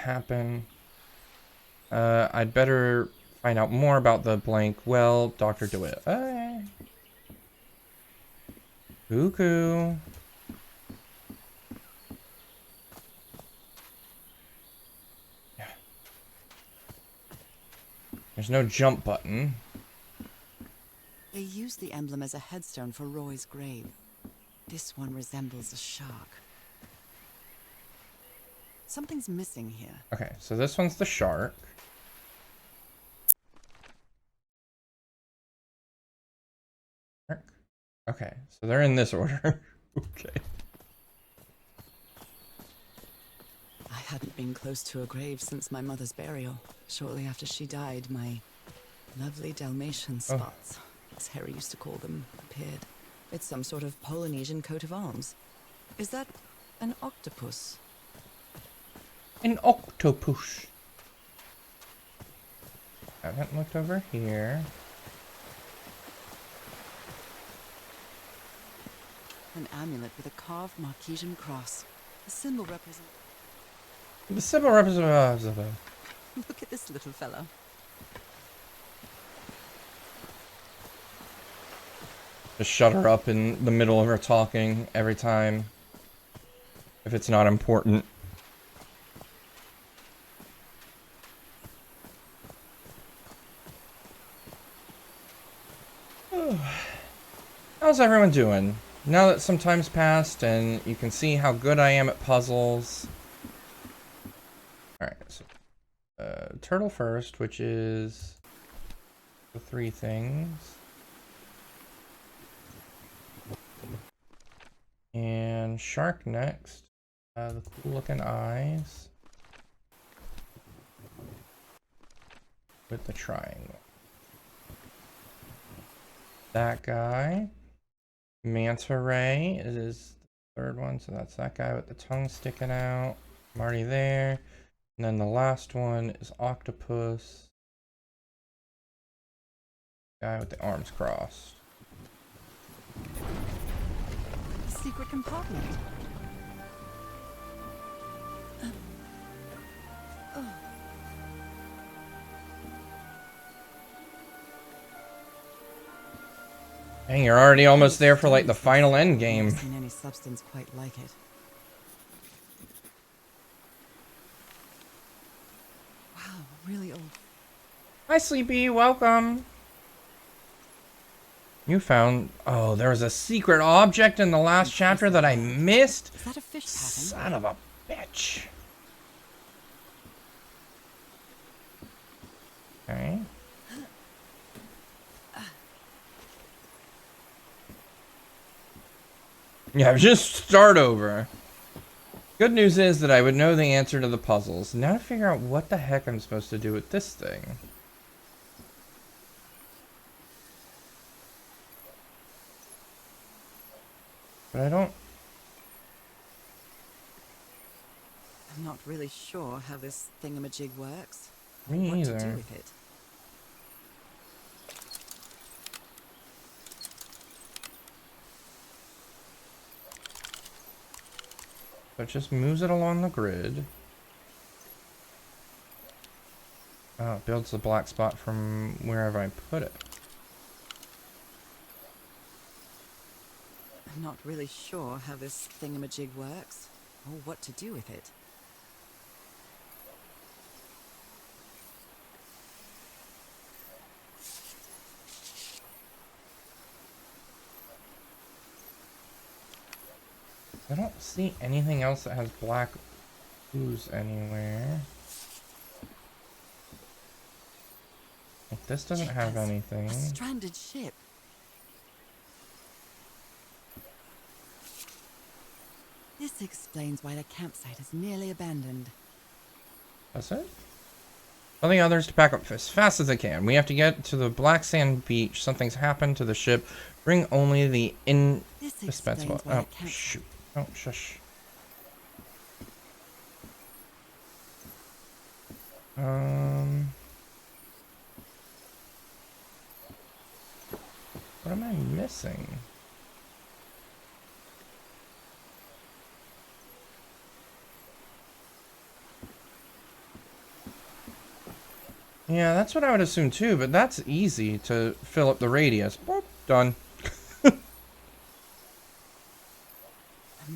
happen. I'd better find out more about the blank. Well, Dr. DeWitt. Hey. Cuckoo. Yeah. There's no jump button. They used the emblem as a headstone for Roy's grave. This one resembles a shark. Something's missing here. Okay, so this one's the shark. Okay, so they're in this order. Okay. I hadn't been close to a grave since my mother's burial. Shortly after she died, my lovely Dalmatian spots, as Harry used to call them, appeared. It's some sort of Polynesian coat of arms. Is that an octopus? An octopus. I haven't looked over here. An amulet with a carved Marquesian cross. The symbol represents... The symbol represents... Look at this little fella. Just shut her up in the middle of her talking every time. If it's not important. How's everyone doing? Now that some time's passed and you can see how good I am at puzzles. Alright, so turtle first, which is the 3 things. And shark next. The cool looking eyes. With the triangle. That guy. Manta ray is the 3rd one, so that's that guy with the tongue sticking out. I'm already there. And then the last one is octopus. Guy with the arms crossed. A secret compartment. Dang, you're already almost there for like the final end game. I've never seen any substance quite like it. Wow, really old. Hi, Sleepy. Welcome. You found... Oh, there was a secret object in the last chapter that I missed? Is that a fish pattern? Son of a bitch. Okay. Yeah, just start over. Good news is that I would know the answer to the puzzles. Now to figure out what the heck I'm supposed to do with this thing. But I don't... I'm not really sure how this thingamajig works. Me what either. to do with it. So it just moves it along the grid. Oh, it builds the black spot from wherever I put it. I'm not really sure how this thingamajig works, or what to do with it. I don't see anything else that has black ooze anywhere. Like this doesn't have anything. A stranded ship. This explains why the campsite is nearly abandoned. That's it? Tell the others to pack up as fast as they can. We have to get to the black sand beach. Something's happened to the ship. Bring only the indispensable. Oh, shoot. Oh, shush. What am I missing? Yeah, that's what I would assume too, but that's easy to fill up the radius. Boop, done. I'm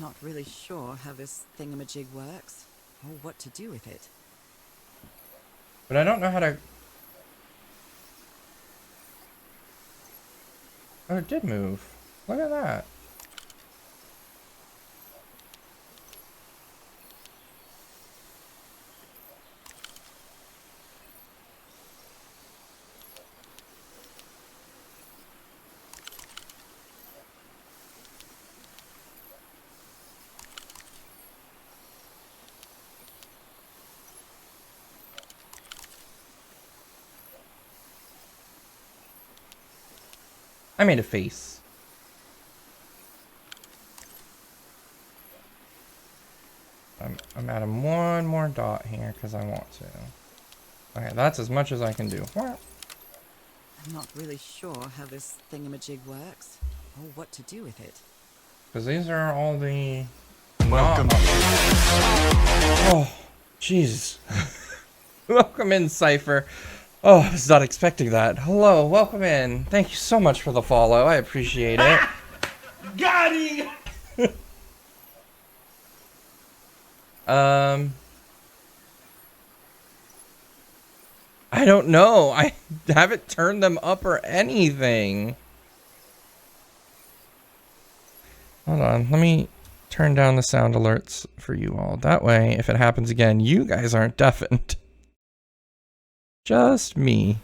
not really sure how this thingamajig works, or what to do with it. But I don't know how to... Oh, it did move. Look at that. I made a face. I'm adding one more dot here because I want to. Okay, that's as much as I can do. I'm not really sure how this thingamajig works, or what to do with it. Because these are all the... Welcome. Oh, jeez. Welcome in, Cypher. Oh, I was not expecting that. Hello, welcome in. Thank you so much for the follow. I appreciate it. Got him! I don't know. I haven't turned them up or anything. Hold on. Let me turn down the sound alerts for you all. That way, if it happens again, you guys aren't deafened. Just me.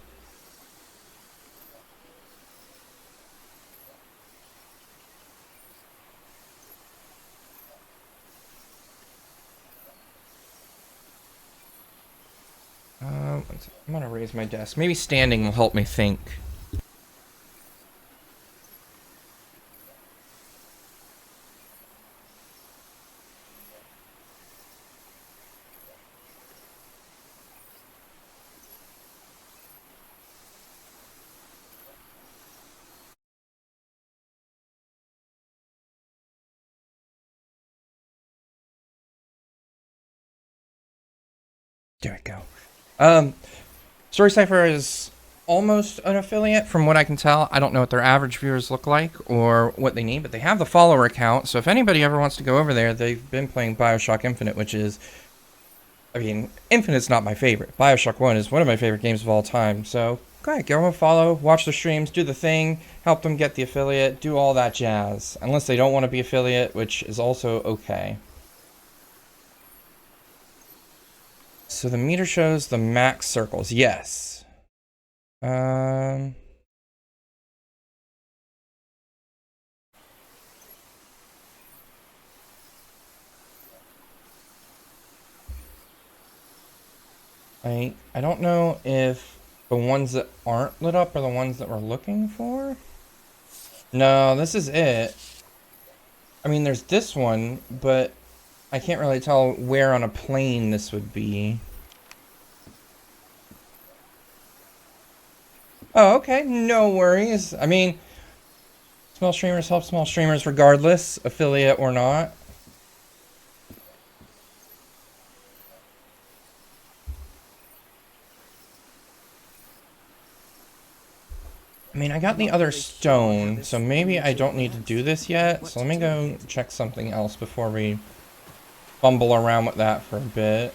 I'm gonna raise my desk. Maybe standing will help me think. There we go. Story Cipher is almost an affiliate from what I can tell. I don't know what their average viewers look like or what they need, but they have the follower account. So if anybody ever wants to go over there, they've been playing BioShock Infinite, which is, I mean, Infinite's not my favorite. BioShock 1 is one of my favorite games of all time. So go ahead, give them a follow, watch the streams, do the thing, help them get the affiliate, do all that jazz. Unless they don't want to be affiliate, which is also okay. So the meter shows the max circles. Yes. I don't know if the ones that aren't lit up are the ones that we're looking for. No, this is it. I mean, there's this one, but I can't really tell where on a plane this would be. Oh, okay. No worries. I mean, small streamers help small streamers regardless, affiliate or not. I mean, I got the other stone, so maybe I don't need to do this yet. So let me go check something else before we fumble around with that for a bit.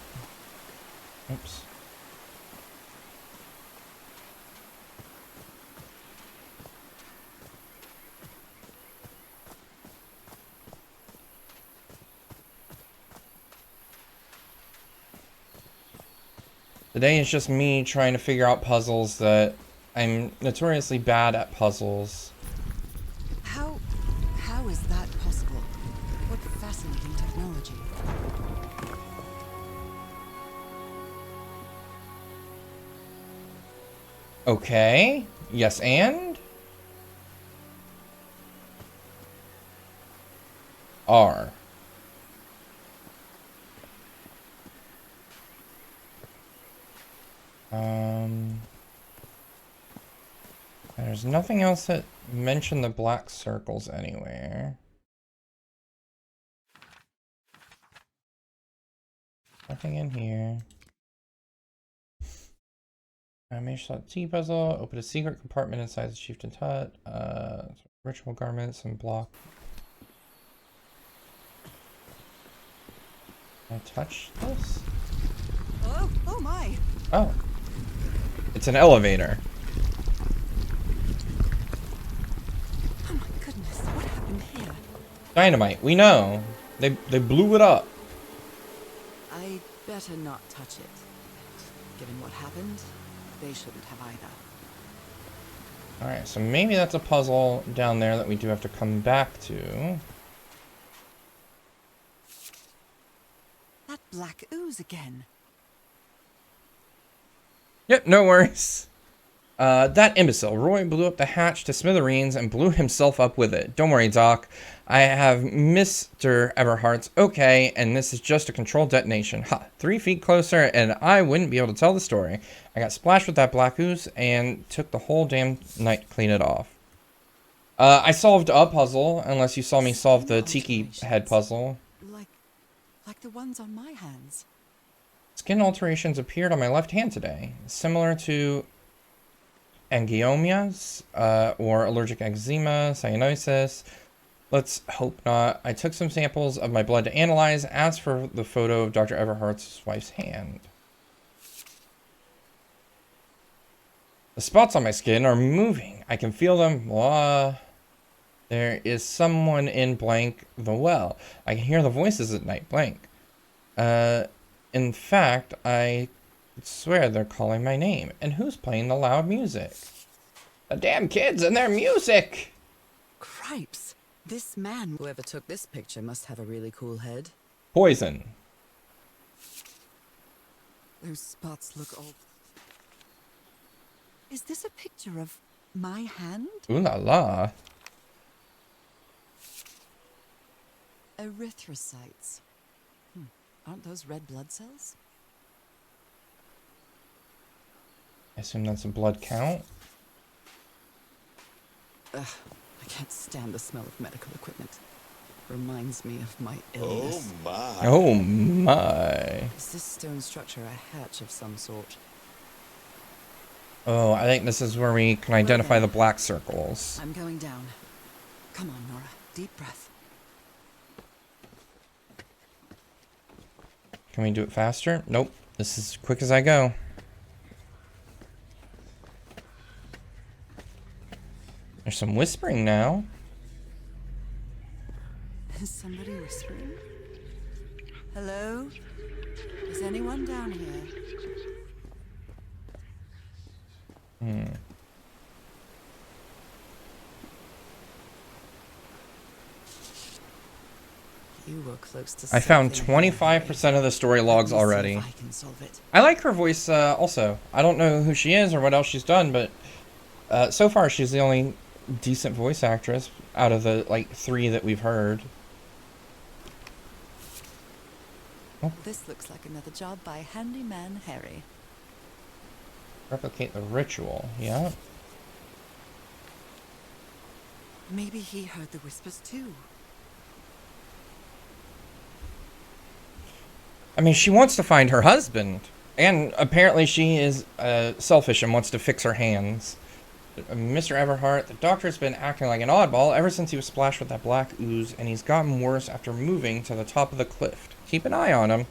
Oops. Today is just me trying to figure out puzzles that I'm notoriously bad at puzzles. How is that possible? What fascinating technology. Okay. Yes, and? R. There's nothing else that mentioned the black circles anywhere. Nothing in here. Animation slot T puzzle. Open a secret compartment inside the chieftain's hut. Ritual garments and block. Can I touch this? Oh my! Oh. It's an elevator. Oh my goodness, what happened here? Dynamite, we know. They blew it up. I'd better not touch it. Given what happened, they shouldn't have either. Alright, so maybe that's a puzzle down there that we do have to come back to. That black ooze again. Yep, no worries. That imbecile. Roy blew up the hatch to smithereens and blew himself up with it. Don't worry, Doc. I have Mr. Everhart's okay, and this is just a controlled detonation. Ha, 3 feet closer, and I wouldn't be able to tell the story. I got splashed with that black ooze and took the whole damn night to clean it off. I solved a puzzle, unless you saw me solve the tiki head puzzle. Like the ones on my hands. Skin alterations appeared on my left hand today, similar to angiomas, or allergic eczema, cyanosis. Let's hope not. I took some samples of my blood to analyze, as for the photo of Dr. Everhart's wife's hand. The spots on my skin are moving. I can feel them. There is someone in blank the well. I can hear the voices at night blank. In fact, I swear they're calling my name. And who's playing the loud music? The damn kids and their music! Cripes! This man, whoever took this picture, must have a really cool head. Poison. Those spots look old. Is this a picture of my hand? Ooh la la. Erythrocytes. Aren't those red blood cells? I assume that's a blood count. Ugh, I can't stand the smell of medical equipment. Reminds me of my illness. Oh my. Oh my. Is this stone structure a hatch of some sort? Oh, I think this is where we can identify the black circles. I'm going down. Come on, Nora. Deep breath. Can we do it faster? Nope. This is as quick as I go. There's some whispering now. Is somebody whispering? Hello? Is anyone down here? You were close to I found something. 25% of the story logs Let me see already. if I can solve it. I like her voice also. I don't know who she is or what else she's done, but so far she's the only decent voice actress out of the like 3 that we've heard. Oh. This looks like another job by Handyman Harry. Replicate the ritual, yeah. Maybe he heard the whispers too. I mean, she wants to find her husband. And apparently she is selfish and wants to fix her hands. Mr. Everhart, the doctor's been acting like an oddball ever since he was splashed with that black ooze, and he's gotten worse after moving to the top of the cliff. Keep an eye on him.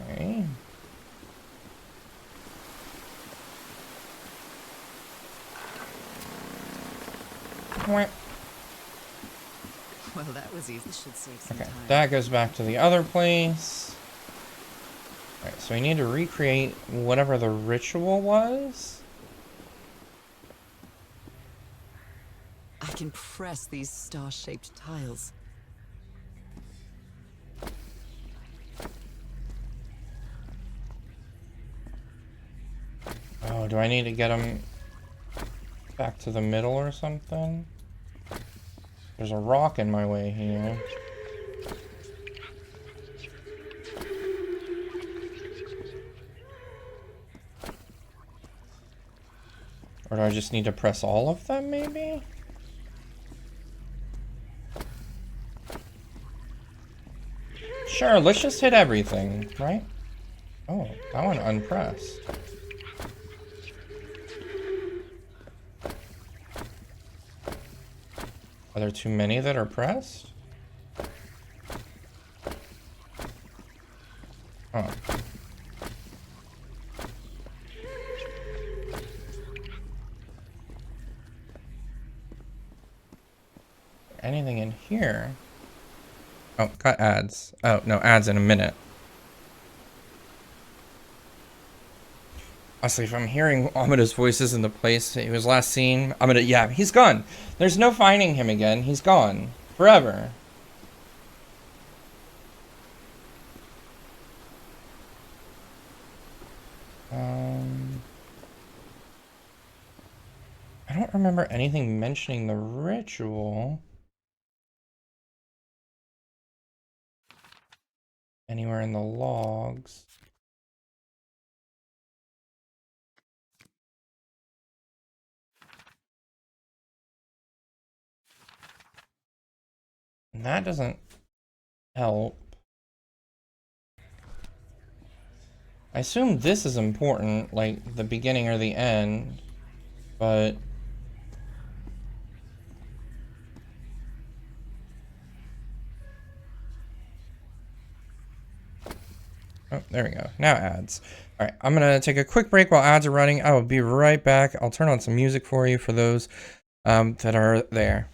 Okay. Mwah. Well, that was easy. This should save some Okay, time. that goes back to the other place. Alright, so we need to recreate whatever the ritual was. I can press these star-shaped tiles. Oh, do I need to get them back to the middle or something? There's a rock in my way here. Or do I just need to press all of them, maybe? Sure, let's just hit everything, right? Oh, that one unpressed. Are there too many that are pressed? Oh. Anything in here? Oh, got ads. Oh, no, ads in a minute. Honestly, if I'm hearing Amada's voices in the place he was last seen, Amada, yeah, he's gone. There's no finding him again. He's gone. Forever. I don't remember anything mentioning the ritual anywhere in the logs. And that doesn't help. I assume this is important, like the beginning or the end, but... Oh, there we go. Now ads. All right, I'm gonna take a quick break while ads are running. I will be right back. I'll turn on some music for you for those that are there.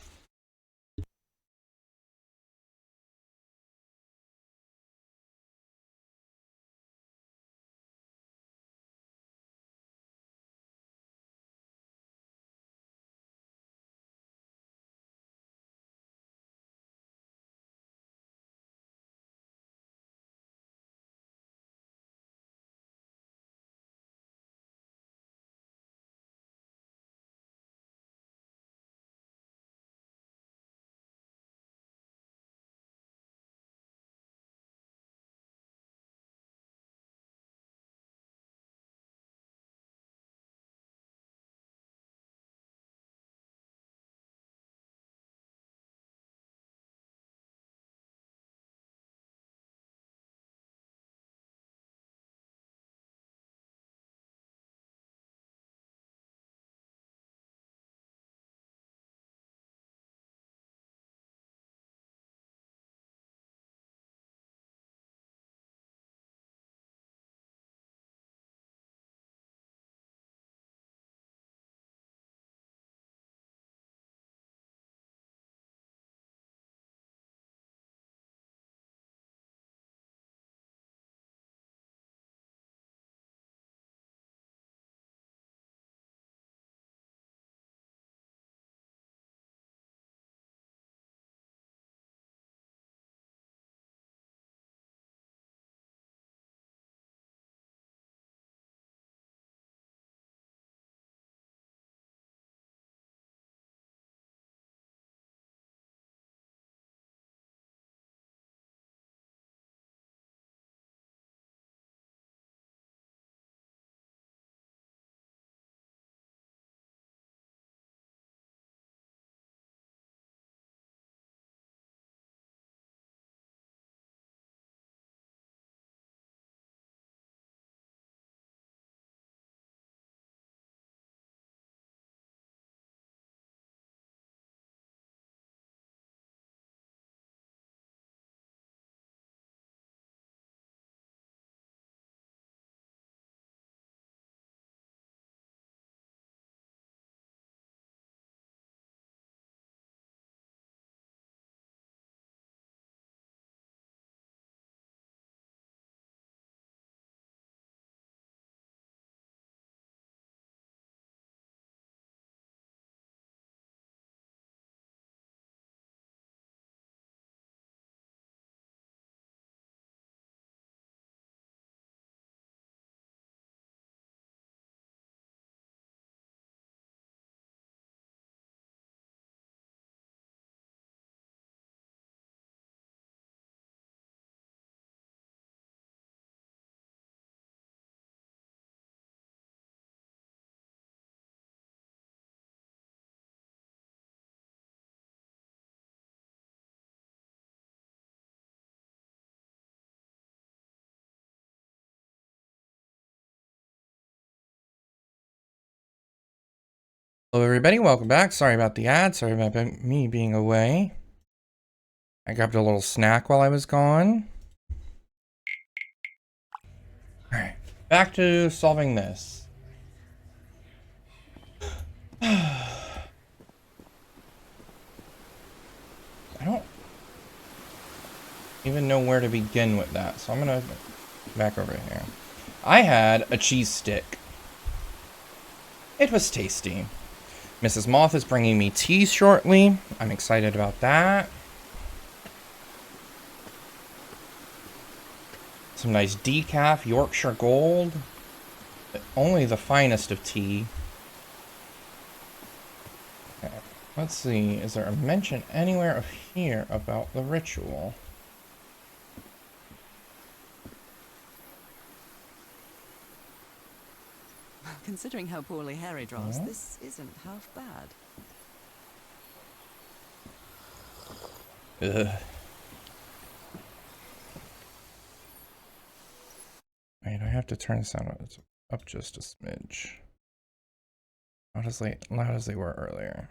Hello everybody, welcome back. Sorry about the ad, sorry about me being away. I grabbed a little snack while I was gone. Alright, back to solving this. I don't even know where to begin with that, so I'm gonna back over here. I had a cheese stick. It was tasty. Mrs. Moth is bringing me tea shortly. I'm excited about that. Some nice decaf, Yorkshire Gold. Only the finest of tea. Okay, let's see. Is there a mention anywhere of here about the ritual? Considering how poorly Harry draws, this isn't half bad. Ugh. Wait, I have to turn the sound up just a smidge. Not as loud as they were earlier.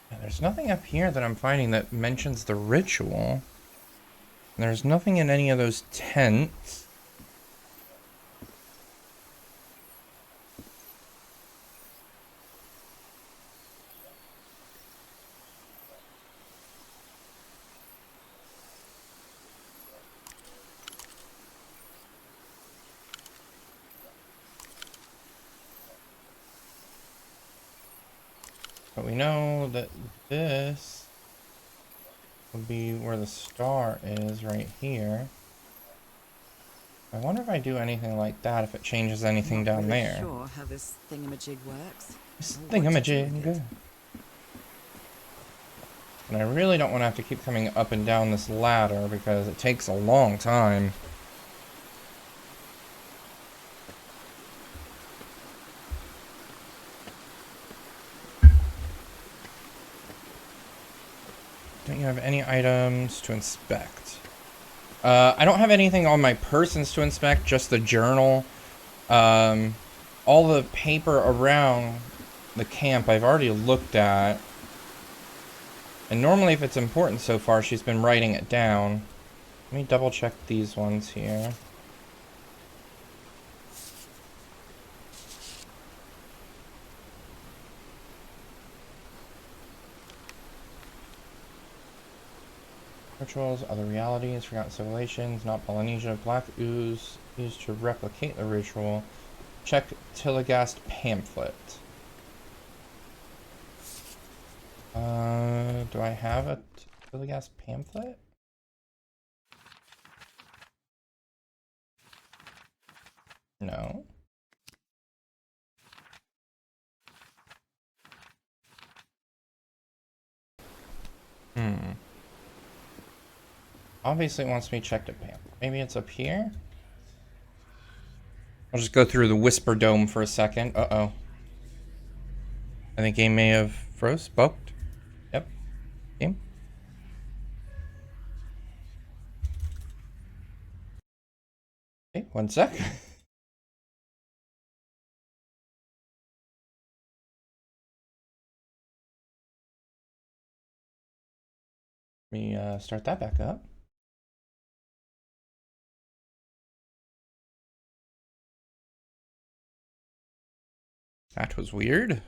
Yeah, there's nothing up here that I'm finding that mentions the ritual. There's nothing in any of those tents. But we know that this would be where the star is, right here. I wonder if I do anything like that, if it changes anything Not down really there. Sure how this thingamajig works. This or what to do with thingamajig. it. And I really don't want to have to keep coming up and down this ladder because it takes a long time. Don't you have any items to inspect? I don't have anything on my persons to inspect, just the journal. All the paper around the camp I've already looked at. And normally if it's important so far, she's been writing it down. Let me double check these ones here. Rituals, other realities, forgotten civilizations, not Polynesia, black ooze used to replicate the ritual. Check Tilligast pamphlet. Do I have a Tilligast pamphlet? No. Obviously it wants me to check the pamphlet. Maybe it's up here? I'll just go through the Whisper Dome for a second. Uh-oh. I think game may have froze, bugged. Yep. Game. Okay, one sec. Let me start that back up. That was weird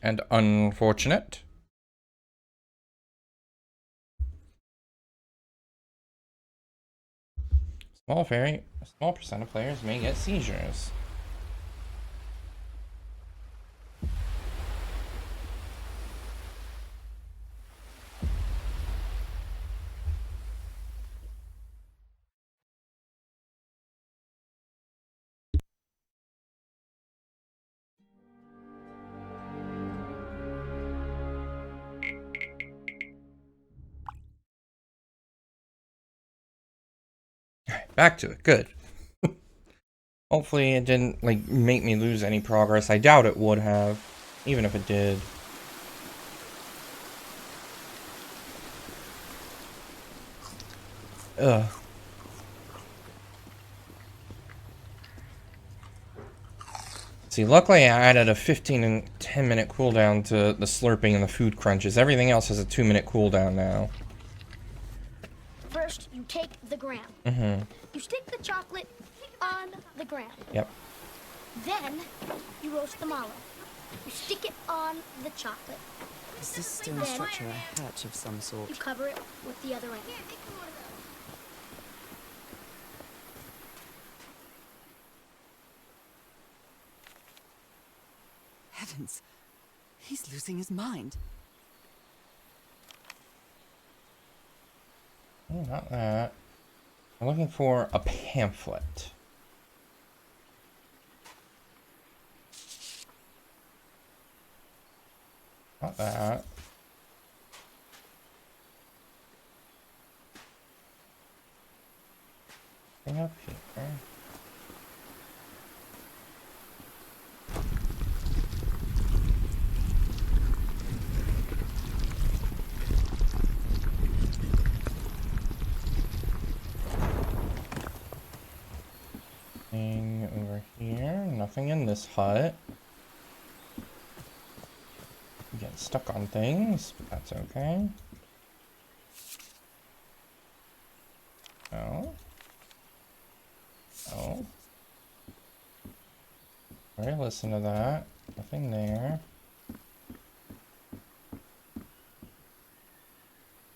and unfortunate. A small percent of players may get seizures. Back to it. Good. Hopefully it didn't like make me lose any progress. I doubt it would have, even if it did. Ugh. See, luckily I added a 15 and 10 minute cooldown to the slurping and the food crunches. Everything else has a 2-minute cooldown now. First, you take the ground. Mm-hmm. You stick the chocolate on the ground. Yep. Then, you roast the mallow. You stick it on the chocolate. Is this stone structure a hatch of some sort? You cover it with the other end. Heavens, he's losing his mind. Oh, not that. I'm looking for a pamphlet. Not that. Thing up here. Thing over here. Nothing in this hut. I'm getting stuck on things, but that's okay. Oh. Oh. Alright, listen to that. Nothing there.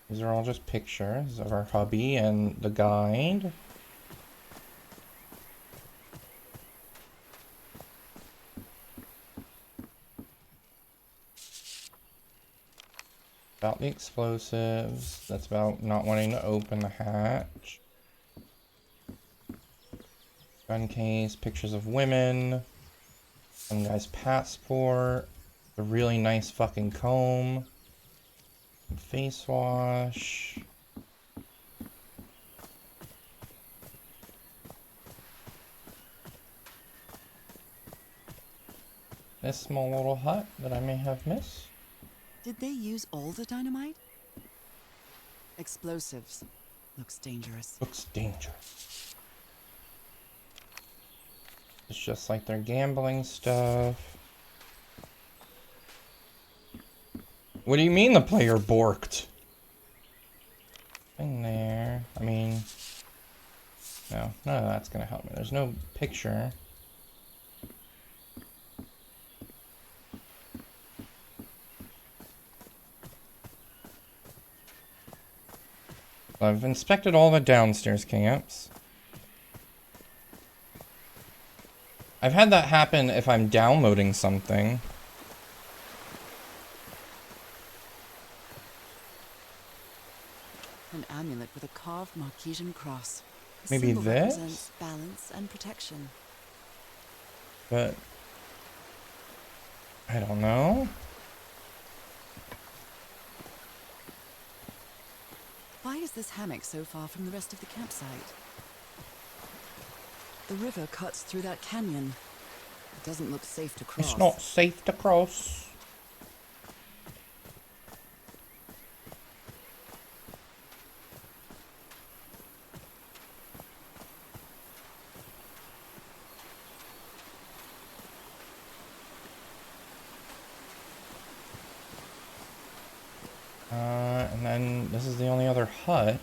These are all just pictures of our hubby and the guide. About the explosives. That's about not wanting to open the hatch. Gun case, pictures of women. Some guy's passport. A really nice fucking comb. Face wash. This small little hut that I may have missed. Did they use all the dynamite? Explosives. Looks dangerous. Looks dangerous. It's just like their gambling stuff. What do you mean the player borked? In there. I mean... No, none of that's gonna help me. There's no picture. I've inspected all the downstairs camps. I've had that happen if I'm downloading something. An amulet with a carved Marquesian cross. The Maybe symbol this? represents balance and protection. But... I don't know. Why is this hammock so far from the rest of the campsite? The river cuts through that canyon. It doesn't look safe to cross. It's not safe to cross. And then this is the only other hut.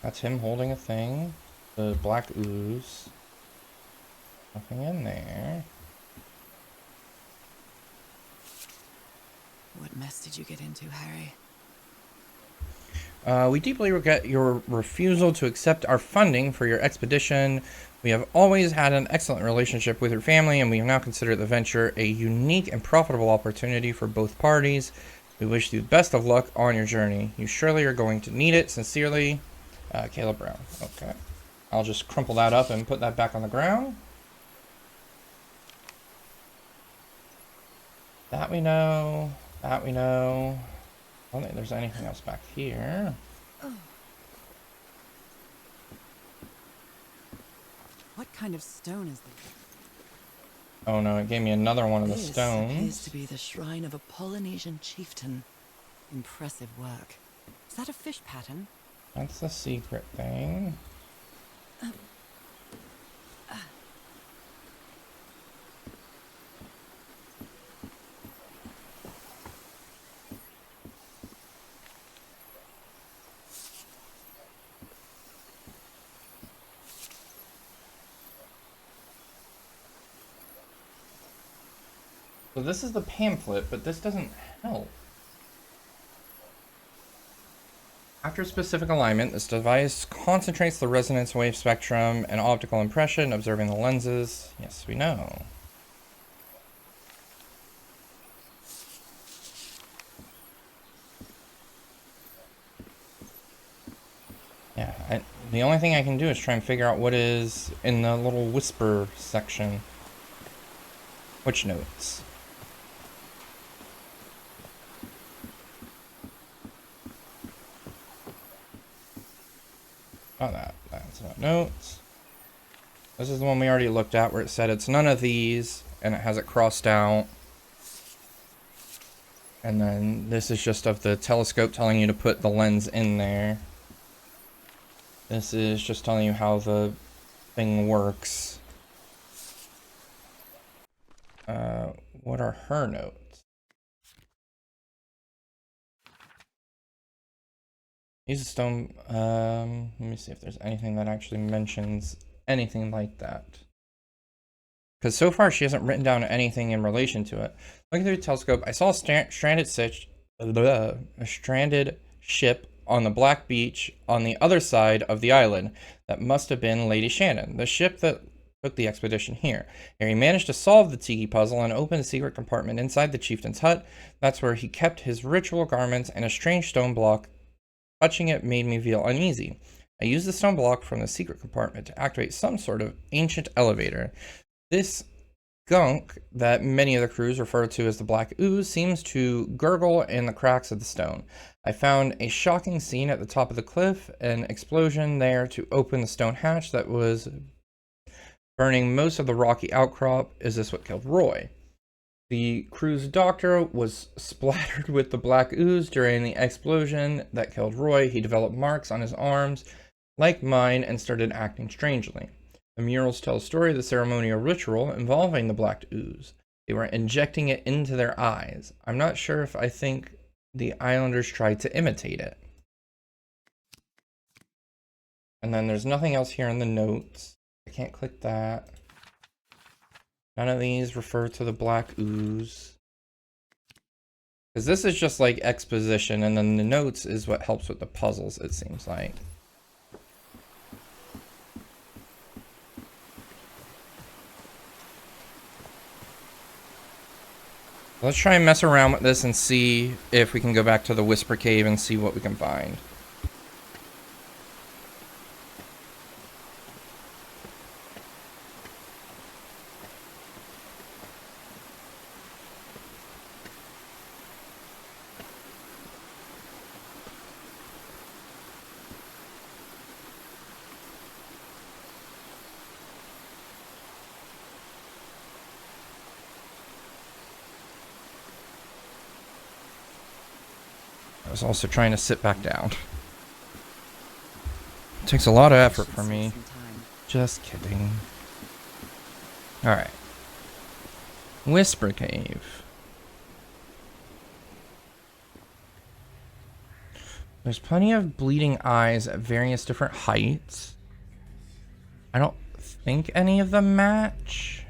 That's him holding a thing. The black ooze. Nothing in there. What mess did you get into, Harry? We deeply regret your refusal to accept our funding for your expedition. We have always had an excellent relationship with your family, and we have now considered the venture a unique and profitable opportunity for both parties. We wish you the best of luck on your journey. You surely are going to need it. Sincerely, Caleb Brown. Okay. I'll just crumple that up and put that back on the ground. That we know. That we know. I don't think there's anything else back here. What kind of stone is this? Oh no, it gave me another one of the This stones. appears to be the shrine of a Polynesian chieftain. Impressive work. Is that a fish pattern? That's the secret thing. So this is the pamphlet, but this doesn't help. After specific alignment, this device concentrates the resonance wave spectrum and optical impression, observing the lenses. Yes, we know. Yeah, the only thing I can do is try and figure out what is in the little whisper section. Which notes? Oh, that's not notes. This is the one we already looked at where it said it's none of these, and it has it crossed out. And then this is just of the telescope telling you to put the lens in there. This is just telling you how the thing works. What are her notes? Use a stone. Let me see if there's anything that actually mentions anything like that. Because so far she hasn't written down anything in relation to it. Looking through the telescope, I saw a stranded ship on the black beach on the other side of the island. That must have been Lady Shannon, the ship that took the expedition here. Harry managed to solve the tiki puzzle and open a secret compartment inside the chieftain's hut. That's where he kept his ritual garments and a strange stone block. Touching it made me feel uneasy. I used the stone block from the secret compartment to activate some sort of ancient elevator. This gunk that many of the crews refer to as the black ooze seems to gurgle in the cracks of the stone. I found a shocking scene at the top of the cliff, an explosion there to open the stone hatch that was burning most of the rocky outcrop. Is this what killed Roy? The crew's doctor was splattered with the black ooze during the explosion that killed Roy. He developed marks on his arms like mine and started acting strangely. The murals tell a story of the ceremonial ritual involving the black ooze. They were injecting it into their eyes. I'm not sure if I think the islanders tried to imitate it. And then there's nothing else here in the notes. I can't click that. None of these refer to the black ooze. Because this is just like exposition, and then the notes is what helps with the puzzles, it seems like. Let's try and mess around with this and see if we can go back to the Whisper Cave and see what we can find. I was also trying to sit back down. It takes a lot of effort for me. Just kidding. Alright. Whisper Cave. There's plenty of bleeding eyes at various different heights. I don't think any of them match.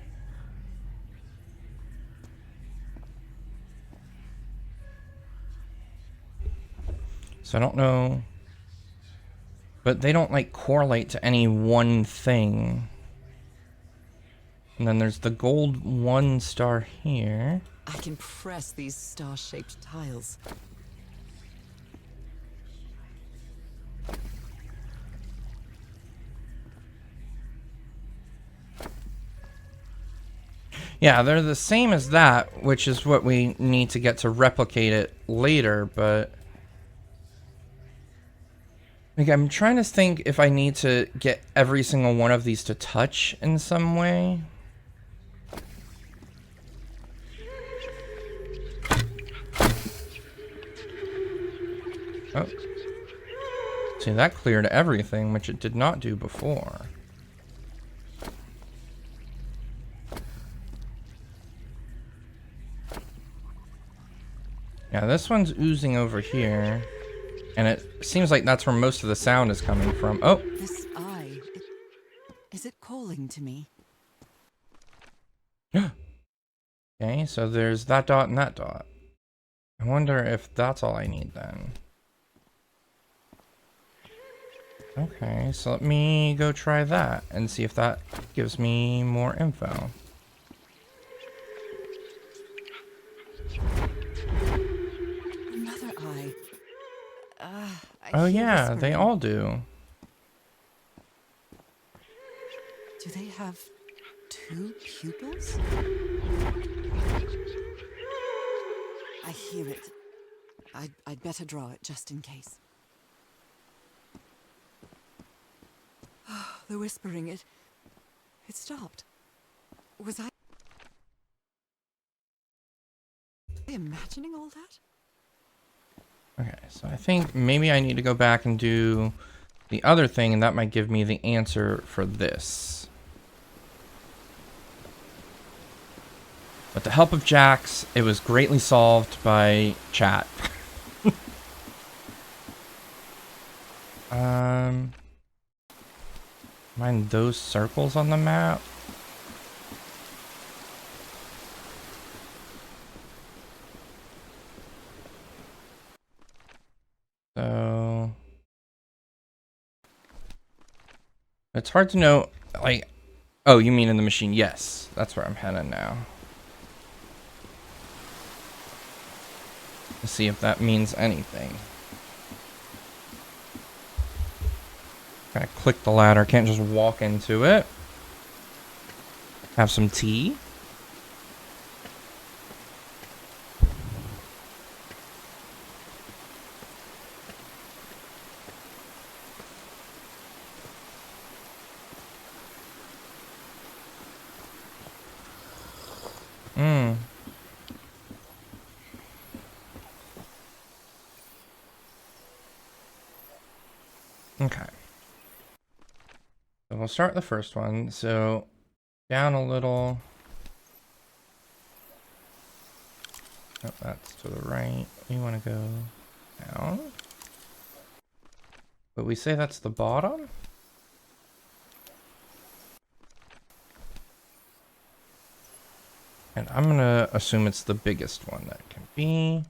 So I don't know, but they don't like correlate to any one thing. And then there's the gold 1 star here. I can press these star-shaped tiles. Yeah, they're the same as that, which is what we need to get to replicate it later, but like, I'm trying to think if I need to get every single one of these to touch in some way. Oh. See, that cleared everything, which it did not do before. Yeah, this one's oozing over here. And it seems like that's where most of the sound is coming from. Oh! This eye, is it calling to me? Okay, so there's that dot and that dot. I wonder if that's all I need then. Okay, so let me go try that and see if that gives me more info. Another eye. I Oh hear yeah, they whispering. all do. Do they have 2 pupils? I hear it. I'd better draw it just in case. The whispering, it stopped. Was I imagining all that? Okay, so I think maybe I need to go back and do the other thing, and that might give me the answer for this. With the help of Jax, it was greatly solved by chat. Mind those circles on the map? So it's hard to know, like, oh, you mean in the machine? Yes, that's where I'm heading now. Let's see if that means anything. Gotta click the ladder, can't just walk into it. Have some tea. Okay. So we'll start the first one. So down a little. Oh, that's to the right. We want to go down. But we say that's the bottom? And I'm gonna assume it's the biggest one that can be.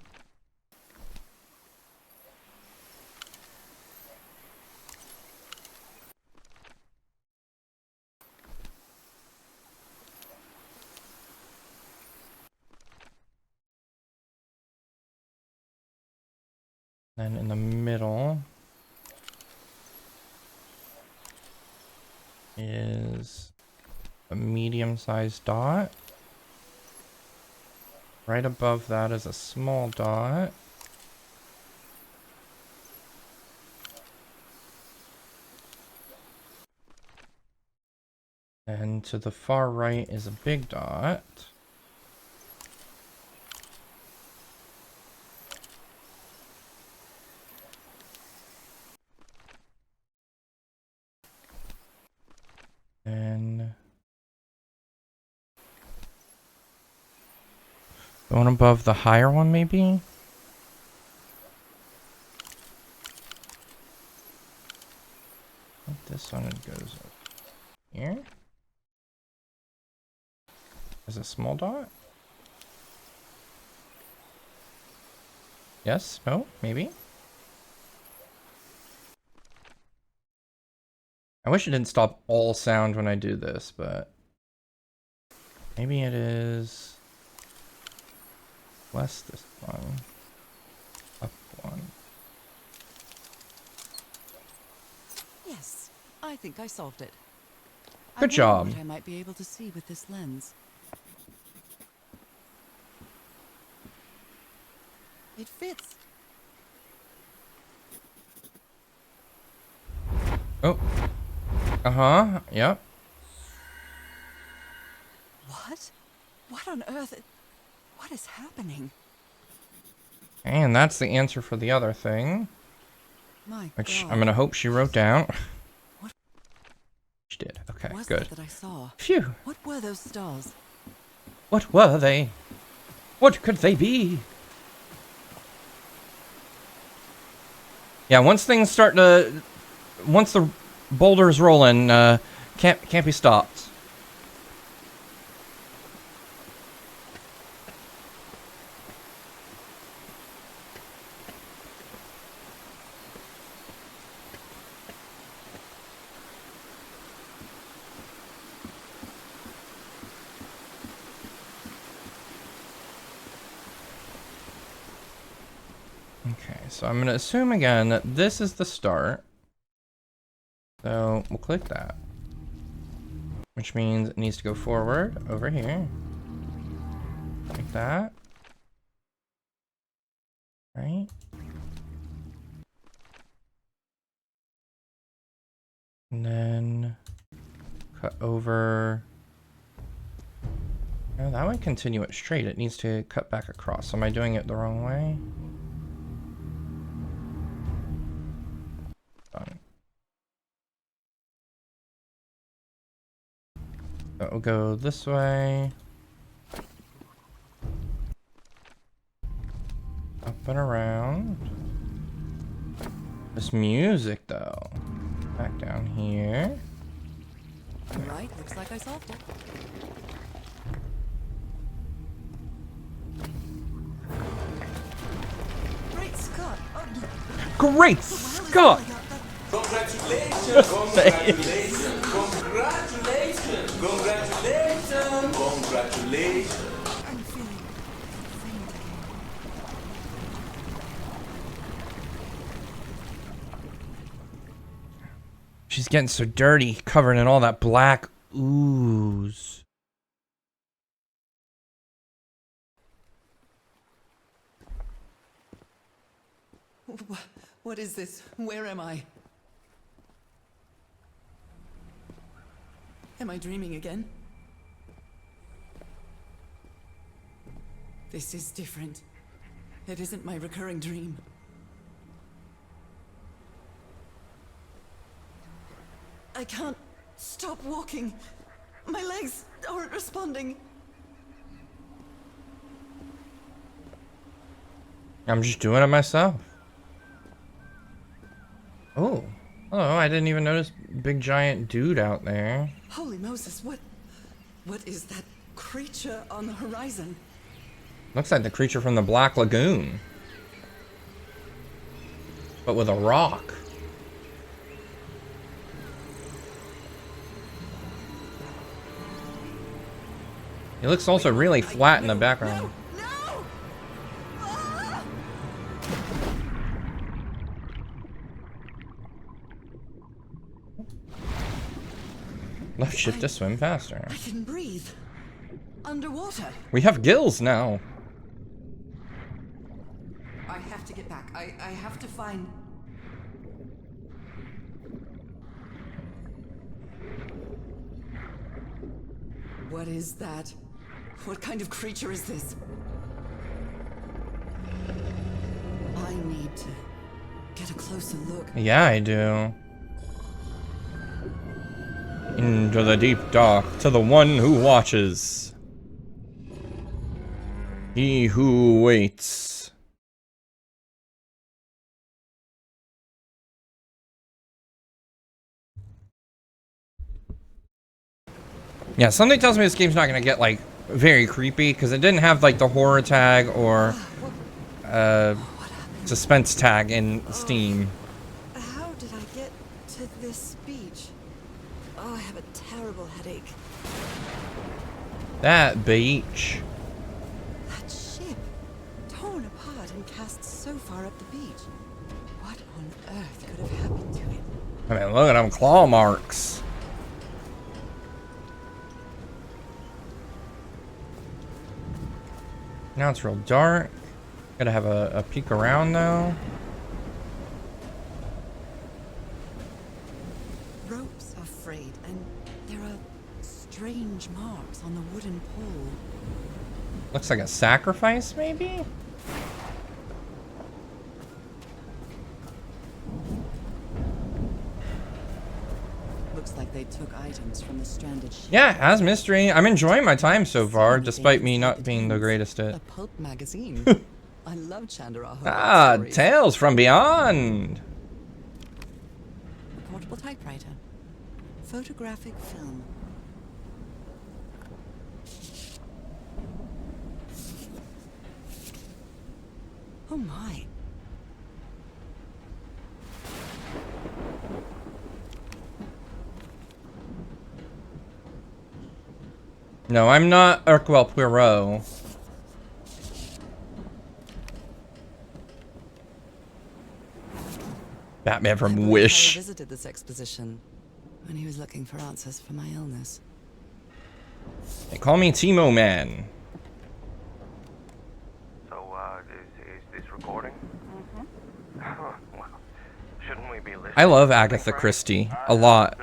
Then in the middle is a medium-sized dot. Right above that is a small dot. And to the far right is a big dot. And going above the higher one, maybe? I think this one goes up here. Is a small dot? Yes? No? Maybe? I wish it didn't stop all sound when I do this, but maybe it is less this one. Up one. Yes, I think I solved it. Good job. What I might be able to see with this lens. It fits. Oh. Uh-huh. Yep. What? What on earth? What is happening? And that's the answer for the other thing. My which God. I'm gonna hope she wrote down. She did. Okay, What was good. that I saw? Phew. What were those stars? What were they? What could they be? Yeah, once things start to... Once the boulders rolling, can't be stopped. Okay, so I'm gonna assume again that this is the start. So we'll click that. Which means it needs to go forward over here. Like that. Right? And then cut over. No, that would continue it straight. It needs to cut back across. Am I doing it the wrong way? Done. That will go this way. Up and around. This music though. Back down here. Right, looks like I solved it. Great Scott! Oh, Great Scott! Congratulations! Congratulations! Congratulations! Congratulations! Congratulations! I'm feeling faint again. She's getting so dirty, covered in all that black ooze. What is this? Where am I? Am I dreaming again? This is different. It isn't my recurring dream. I can't stop walking. My legs aren't responding. I'm just doing it myself. Oh. Oh, I didn't even notice big giant dude out there. Holy Moses, what is that creature on the horizon? Looks like the creature from the Black Lagoon. But with a rock. It looks also really flat in the background. No! Ah! Left shift to swim faster. I can breathe. Underwater. We have gills now. I have to get back. I have to find... What is that? What kind of creature is this? I need to get a closer look. Yeah, I do. Into the deep dark, to the one who watches. He who waits. Yeah, something tells me this game's not gonna get, like, very creepy, because it didn't have, like, the horror tag or, suspense tag in Steam. How did I get to this beach? Oh, I have a terrible headache. That beach. That ship, torn apart and cast so far up the beach. What on earth could have happened to it? I mean, look at them claw marks. Now it's real dark. Gotta have a peek around though. Ropes are frayed, and there are strange marks on the wooden pole. Looks like a sacrifice, maybe? took items from the stranded ship. Yeah, as mystery. I'm enjoying my time so far, despite me not being the greatest at. A pulp magazine. I love Chandra Ah, stories. Tales from Beyond. A portable typewriter. Photographic film. Oh my. No, I'm not Hercule Poirot. Batman I from believe Wish. Harry visited this exposition when he was looking for answers for my illness. They call me Timo Man. So, is this recording? Well, shouldn't we be listening? I love Agatha Christie a lot.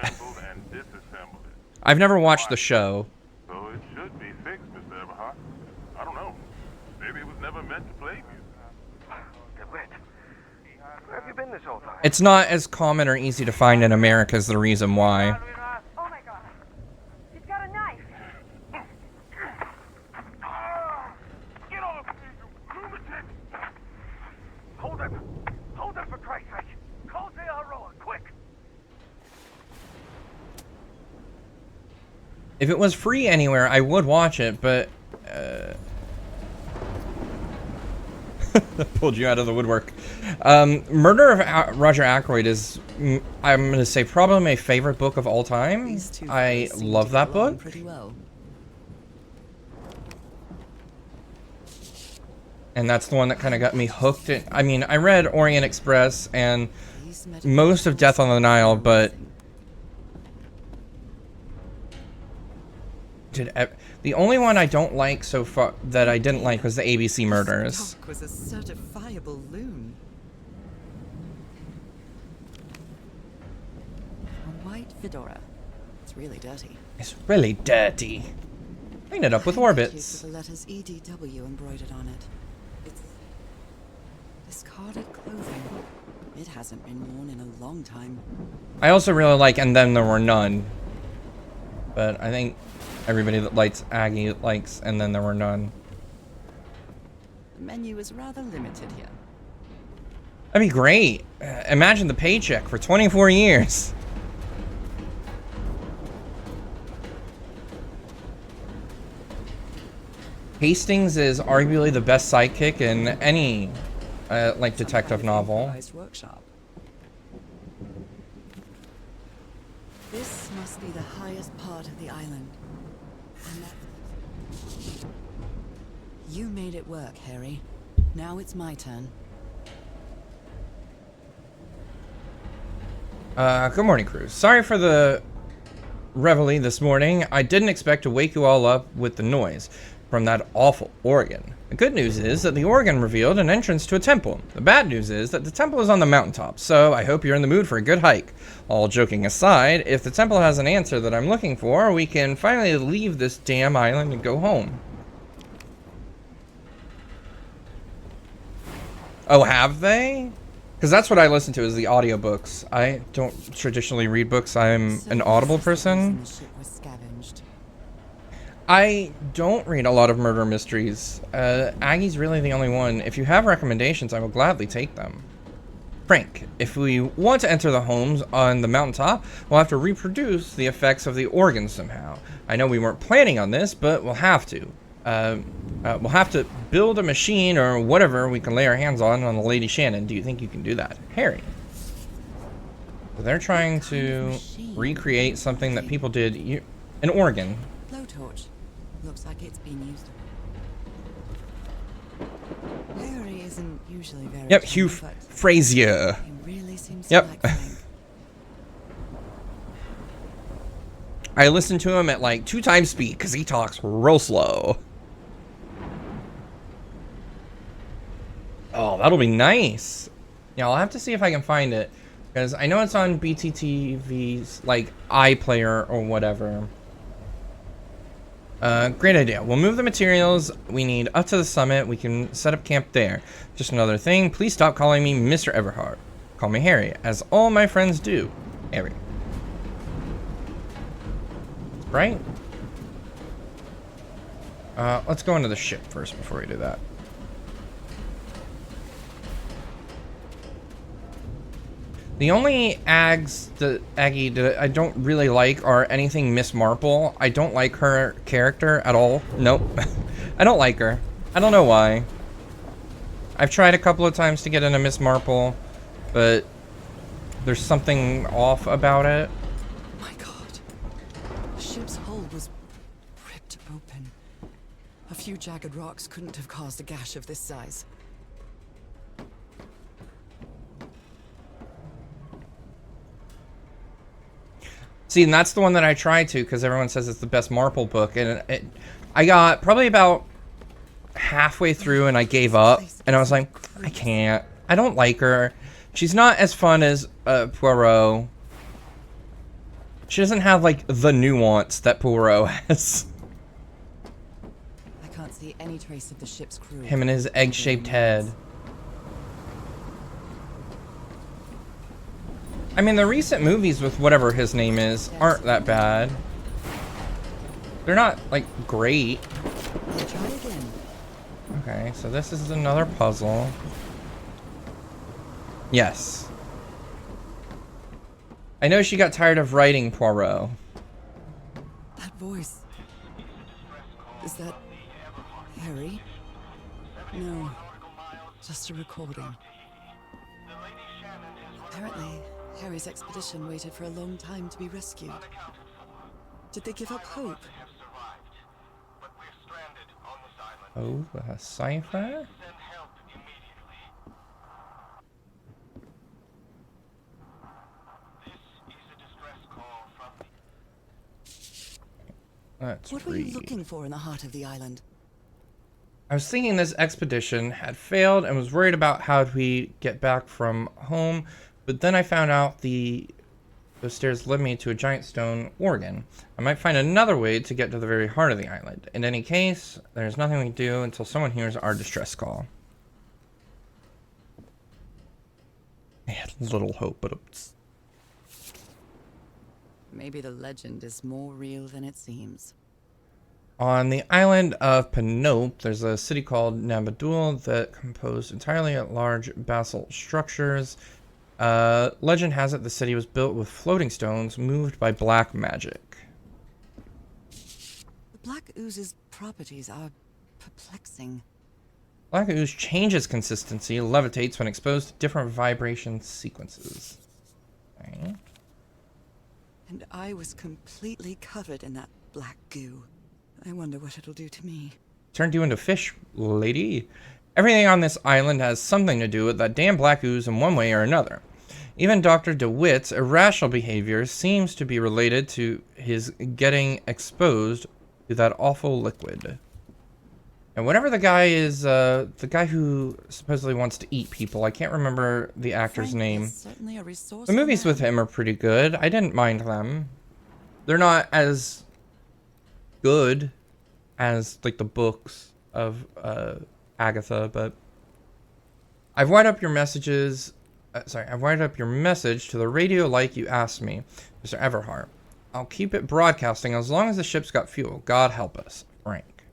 I've never watched the show. So it should be fixed, Mr. Everhart. I don't know. Maybe it was never meant to play music. Wait. Where have you been this whole time? It's not as common or easy to find in America is the reason why. Oh my god. He's got a knife. Get off me, you lunatic! Hold him! Hold him for Christ's sake! Call the Aroa, quick! If it was free anywhere, I would watch it, but pulled you out of the woodwork. Murder of Roger Ackroyd is, I'm going to say, probably my favorite book of all time. These two I fellas seem love to that get along book. pretty well. And that's the one that kind of got me hooked. I mean, I read Orient Express and These most of Death on the Nile, but the only one I don't like so far that I didn't like was the ABC Murders. Doc was a certifiable loon. A white fedora. It's really dirty. It's really dirty. Clean it up with Handkerchief orbits. with the letters EDW embroidered on it. It's discarded clothing. It hasn't been worn in a long time. I also really like And Then There Were None. But I think everybody that likes Aggie likes And Then There Were None. The menu is rather limited here. That'd be great. Imagine the paycheck for 24 years. Hastings is arguably the best sidekick in any like detective novel. Improvised workshop. This must be the highest part of the island. And that... You made it work, Harry. Now it's my turn. Good morning, crew. Sorry for the reveille this morning. I didn't expect to wake you all up with the noise from that awful organ. The good news is that the organ revealed an entrance to a temple. The bad news is that the temple is on the mountaintop, so I hope you're in the mood for a good hike. All joking aside, if the temple has an answer that I'm looking for, we can finally leave this damn island and go home. Oh, have they? Because that's what I listen to is the audiobooks. I don't traditionally read books. I'm an Audible person. The ship was scavenged. I don't read a lot of murder mysteries. Aggie's really the only one. If you have recommendations, I will gladly take them. Frank, if we want to enter the homes on the mountaintop, we'll have to reproduce the effects of the organ somehow. I know we weren't planning on this, but we'll have to. We'll have to build a machine or whatever we can lay our hands on the Lady Shannon. Do you think you can do that? Harry. So they're trying to recreate something that people did. An organ. Blowtorch. Looks like it's been used. Harry isn't usually very. Yep, Hugh funny, but Frazier. he really seems Yep. to like Frank. I listen to him at like 2 times speed because he talks real slow. Oh, that'll be nice. Yeah, I'll have to see if I can find it because I know it's on BTTV's like iPlayer or whatever. Great idea. We'll move the materials we need up to the summit. We can set up camp there. Just another thing. Please stop calling me Mr. Everhart. Call me Harry, as all my friends do. Harry. right? Let's go into the ship first before we do that. The only Aggie that I don't really like are anything Miss Marple. I don't like her character at all. Nope. I don't like her. I don't know why. I've tried a couple of times to get into Miss Marple, but there's something off about it. My God. The ship's hull was ripped open. A few jagged rocks couldn't have caused a gash of this size. See, and that's the one that I tried to, because everyone says it's the best Marple book, and I got probably about halfway through and I gave up, and I was like, I can't. I don't like her. She's not as fun as Poirot. She doesn't have, like, the nuance that Poirot has. I can't see any trace of the ship's crew. Him and his egg-shaped head. I mean, the recent movies with whatever his name is aren't that bad. They're not, like, great. I'll try again. Okay, so this is another puzzle. Yes. I know she got tired of writing Poirot. That voice. Is that Harry? No, just a recording. Apparently, Harry's expedition waited for a long time to be rescued. Did they give up hope? Oh, a cipher? Let's What were read. you looking for in the heart of the island? I was thinking this expedition had failed and was worried about how we get back from home, but then I found out the stairs led me to a giant stone organ. I might find another way to get to the very heart of the island. In any case, there's nothing we can do until someone hears our distress call. I had little hope, but it's... Maybe the legend is more real than it seems. On the island of Penope, there's a city called Nabadul that composed entirely of large basalt structures. Legend has it the city was built with floating stones moved by black magic. The black ooze's properties are perplexing. Black ooze changes consistency, levitates when exposed to different vibration sequences. Okay. And I was completely covered in that black goo. I wonder what it'll do to me. Turned you into fish, lady. Everything on this island has something to do with that damn black ooze in one way or another. Even Dr. DeWitt's irrational behavior seems to be related to his getting exposed to that awful liquid. And whatever the guy is, the guy who supposedly wants to eat people, I can't remember the actor's Frank name. is certainly a The resourceful movies with man. him are pretty good. I didn't mind them. They're not as good as, like, the books of Agatha, but I've wired up your messages. I've wired up your message to the radio like you asked me, Mr. Everhart. I'll keep it broadcasting as long as the ship's got fuel. God help us, Frank.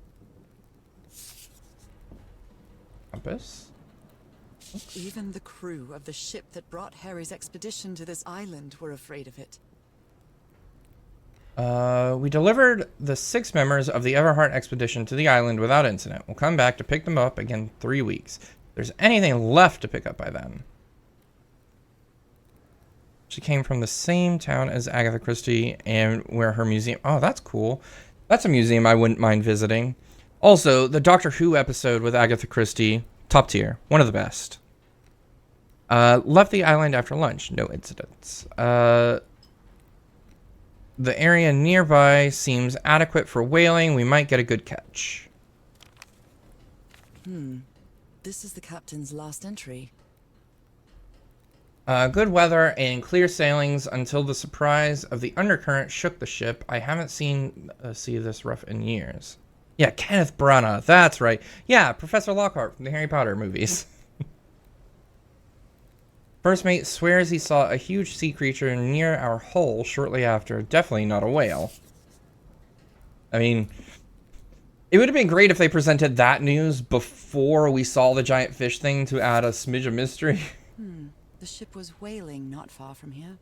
Compass. Even the crew of the ship that brought Harry's expedition to this island were afraid of it. We delivered the 6 members of the Everhart expedition to the island without incident. We'll come back to pick them up again in 3 weeks. If there's anything left to pick up by then. She came from the same town as Agatha Christie and where her museum... Oh, that's cool. That's a museum I wouldn't mind visiting. Also, the Doctor Who episode with Agatha Christie, top tier. One of the best. Left the island after lunch. No incidents. The area nearby seems adequate for whaling. We might get a good catch. This is the captain's last entry. Good weather and clear sailings until the surprise of the undercurrent shook the ship. I haven't seen sea this rough in years. Yeah, Kenneth Branagh. That's right. Yeah, Professor Lockhart from the Harry Potter movies. First mate swears he saw a huge sea creature near our hull shortly after. Definitely not a whale. I mean, it would have been great if they presented that news before we saw the giant fish thing to add a smidge of mystery. The ship was whaling not far from here.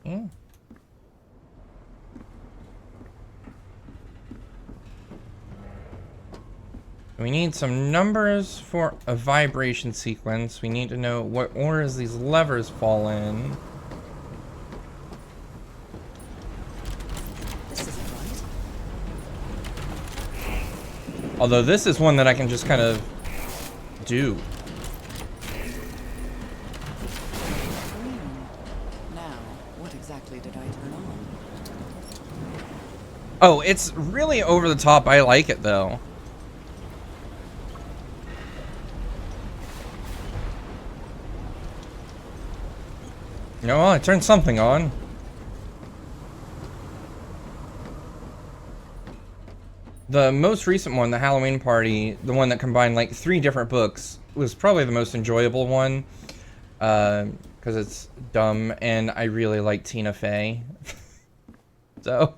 Yeah. We need some numbers for a vibration sequence. We need to know what orders these levers fall in. This isn't right. Although this is one that I can just kind of do. Now, what exactly did I turn on? Oh, it's really over the top. I like it though. No, well, I turned something on. The most recent one, the Halloween Party, the one that combined like 3 different books, was probably the most enjoyable one. Because it's dumb, and I really like Tina Fey. So.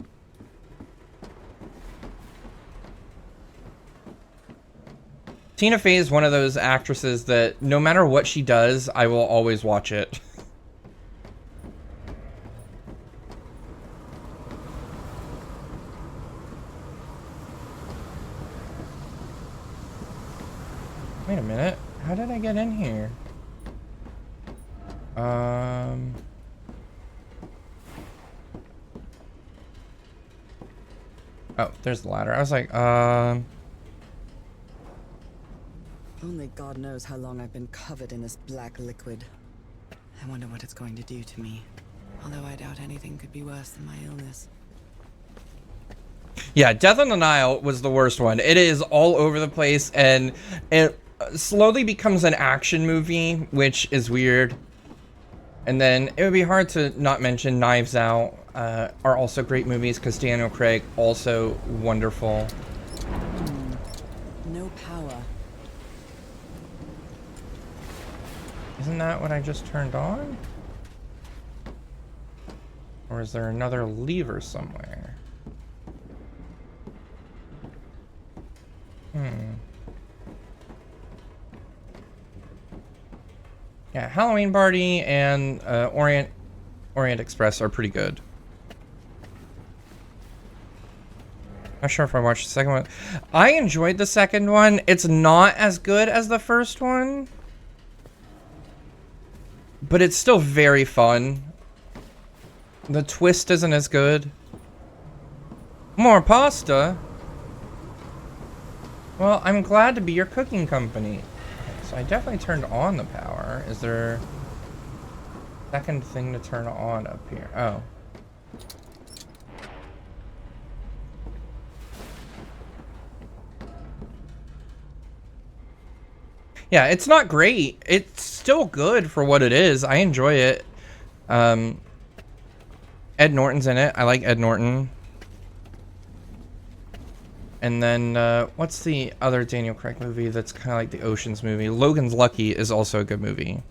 Tina Fey is one of those actresses that no matter what she does, I will always watch it. Wait a minute. How did I get in here? Oh, there's the ladder. I was like, Only God knows how long I've been covered in this black liquid. I wonder what it's going to do to me. Although I doubt anything could be worse than my illness. Yeah, Death on the Nile was the worst one. It is all over the place, and it slowly becomes an action movie, which is weird. And then it would be hard to not mention Knives Out are also great movies, because Daniel Craig, also wonderful. No power. Isn't that what I just turned on? Or is there another lever somewhere? Yeah, Halloween Party and Orient Express are pretty good. Not sure if I watched the second one. I enjoyed the second one. It's not as good as the first one, but it's still very fun. The twist isn't as good. More pasta? Well, I'm glad to be your cooking company. Okay, so I definitely turned on the power. Is there a second thing to turn on up here? Oh. Yeah, it's not great. It's still good for what it is. I enjoy it. Ed Norton's in it. I like Ed Norton. And then, what's the other Daniel Craig movie that's kind of like the Ocean's movie? Logan's Lucky is also a good movie.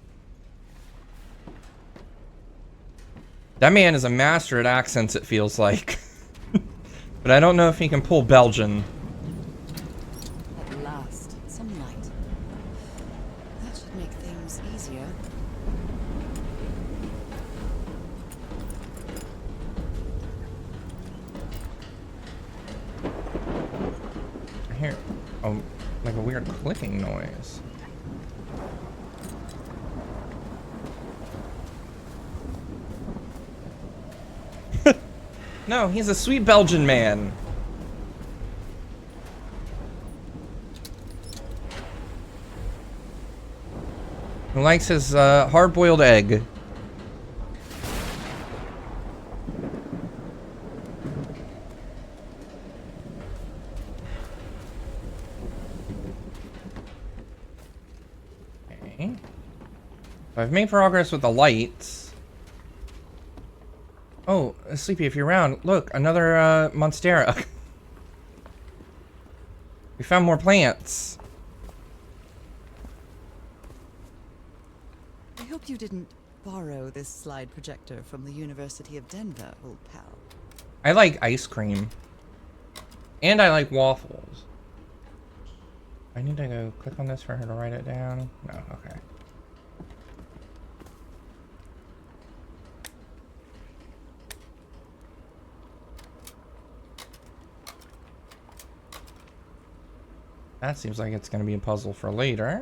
That man is a master at accents, it feels like. But I don't know if he can pull Belgian. At last, some light. That should make things easier. I hear, oh, like a weird clicking noise. No, he's a sweet Belgian man. Who likes his hard-boiled egg. Okay. So I've made progress with the lights. Oh, Sleepy, if you're around, look, another Monstera. We found more plants. I hope you didn't borrow this slide projector from the University of Denver, old pal? I like ice cream. And I like waffles. I need to go click on this for her to write it down. No, okay. That seems like it's going to be a puzzle for later.